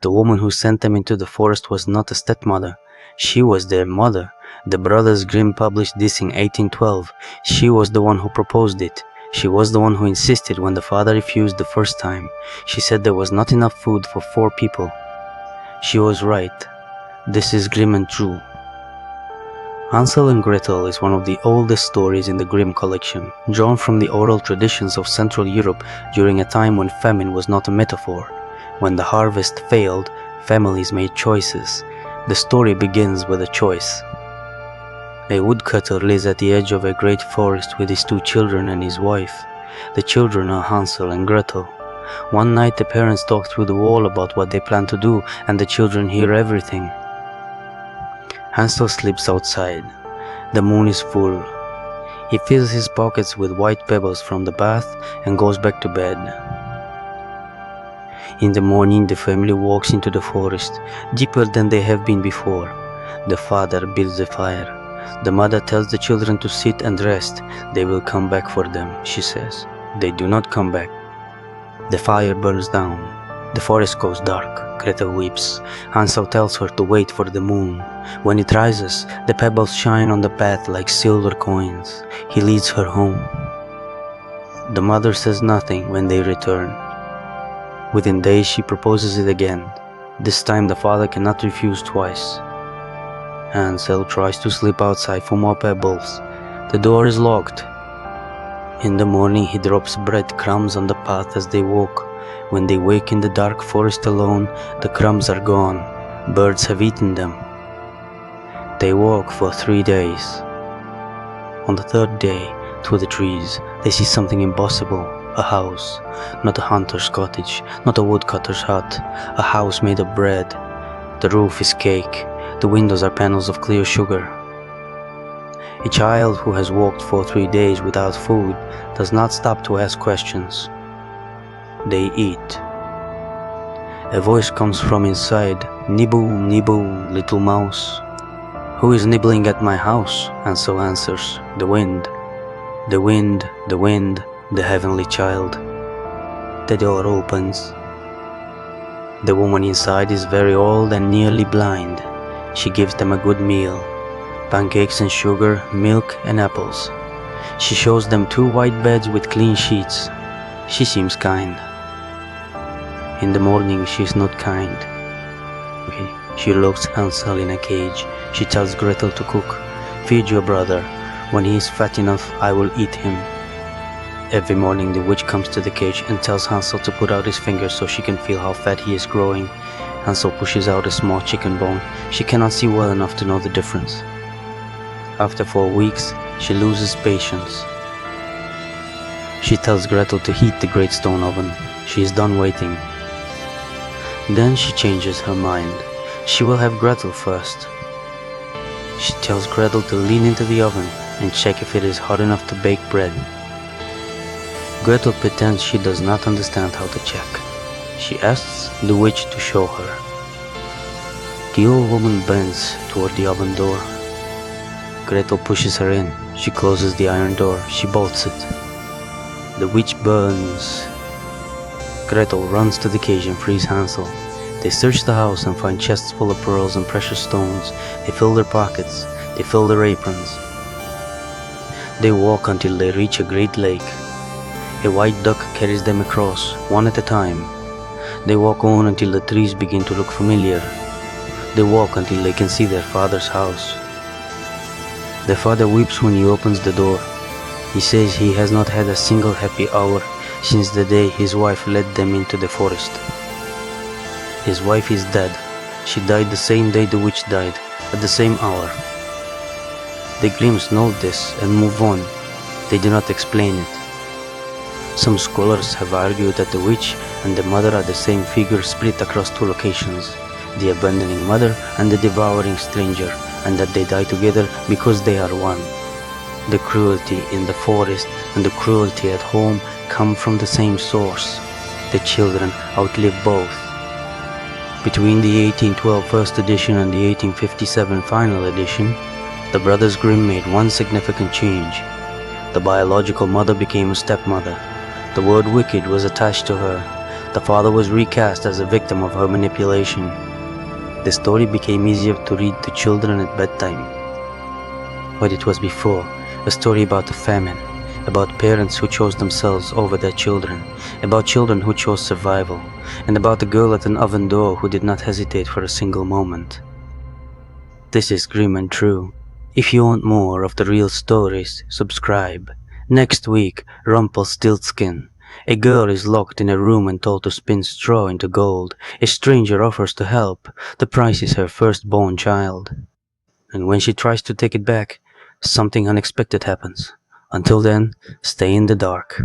The woman who sent them into the forest was not a stepmother. She was their mother. The brothers Grimm published this in 1812. She was the one who proposed it. She was the one who insisted when the father refused the first time. She said there was not enough food for 4 people. She was right. This is grim and true. Hansel and Gretel is one of the oldest stories in the Grimm collection, drawn from the oral traditions of Central Europe during a time when famine was not a metaphor. When the harvest failed, families made choices. The story begins with a choice. A woodcutter lives at the edge of a great forest with his 2 children and his wife. The children are Hansel and Gretel. One night the parents talk through the wall about what they plan to do, and the children hear everything. Hansel sleeps outside. The moon is full. He fills his pockets with white pebbles from the bath and goes back to bed. In the morning, the family walks into the forest, deeper than they have been before. The father builds a fire. The mother tells the children to sit and rest. They will come back for them, she says. They do not come back. The fire burns down. The forest goes dark. Gretel weeps. Hansel tells her to wait for the moon. When it rises, the pebbles shine on the path like silver coins. He leads her home. The mother says nothing when they return. Within days she proposes it again. This time the father cannot refuse twice. Hansel tries to sleep outside for more pebbles. The door is locked. In the morning he drops breadcrumbs on the path as they walk. When they wake in the dark forest alone, the crumbs are gone. Birds have eaten them. They walk for 3 days. On the 3rd day, through the trees, they see something impossible. A house. Not a hunter's cottage, not a woodcutter's hut. A house made of bread. The roof is cake. The windows are panels of clear sugar. A child who has walked for 3 days without food does not stop to ask questions. They eat. A voice comes from inside. Nibble, nibble, little mouse. Who is nibbling at my house? Hansel answers. The wind. The wind, the wind, the heavenly child. The door opens. The woman inside is very old and nearly blind. She gives them a good meal. Pancakes and sugar, milk and apples. She shows them 2 white beds with clean sheets. She seems kind. In the morning she is not kind. She locks Hansel in a cage. She tells Gretel to cook. Feed your brother. When he is fat enough, I will eat him. Every morning the witch comes to the cage and tells Hansel to put out his fingers so she can feel how fat he is growing. Hansel pushes out a small chicken bone. She cannot see well enough to know the difference. After 4 weeks, she loses patience. She tells Gretel to heat the great stone oven. She is done waiting. Then she changes her mind. She will have Gretel first. She tells Gretel to lean into the oven and check if it is hot enough to bake bread. Gretel pretends she does not understand how to check. She asks the witch to show her. The old woman bends toward the oven door. Gretel pushes her in. She closes the iron door. She bolts it. The witch burns. Gretel runs to the cage and frees Hansel. They search the house and find chests full of pearls and precious stones. They fill their pockets. They fill their aprons. They walk until they reach a great lake. A white duck carries them across, one at a time. They walk on until the trees begin to look familiar. They walk until they can see their father's house. The father weeps when he opens the door. He says he has not had a single happy hour since the day his wife led them into the forest. His wife is dead. She died the same day the witch died, at the same hour. The Grimms note this and move on. They do not explain it. Some scholars have argued that the witch and the mother are the same figure split across 2 locations, the abandoning mother and the devouring stranger, and that they die together because they are one. The cruelty in the forest and the cruelty at home come from the same source. The children outlive both. Between the 1812 first edition and the 1857 final edition, the Brothers Grimm made one significant change. The biological mother became a stepmother. The word wicked was attached to her. The father was recast as a victim of her manipulation. The story became easier to read to children at bedtime. But it was before, a story about a famine, about parents who chose themselves over their children, about children who chose survival, and about a girl at an oven door who did not hesitate for a single moment. This is Grim and True. If you want more of the real stories, subscribe. Next week, Rumpelstiltskin. A girl is locked in a room and told to spin straw into gold. A stranger offers to help. The prize is her firstborn child. And when she tries to take it back, something unexpected happens. Until then, stay in the dark.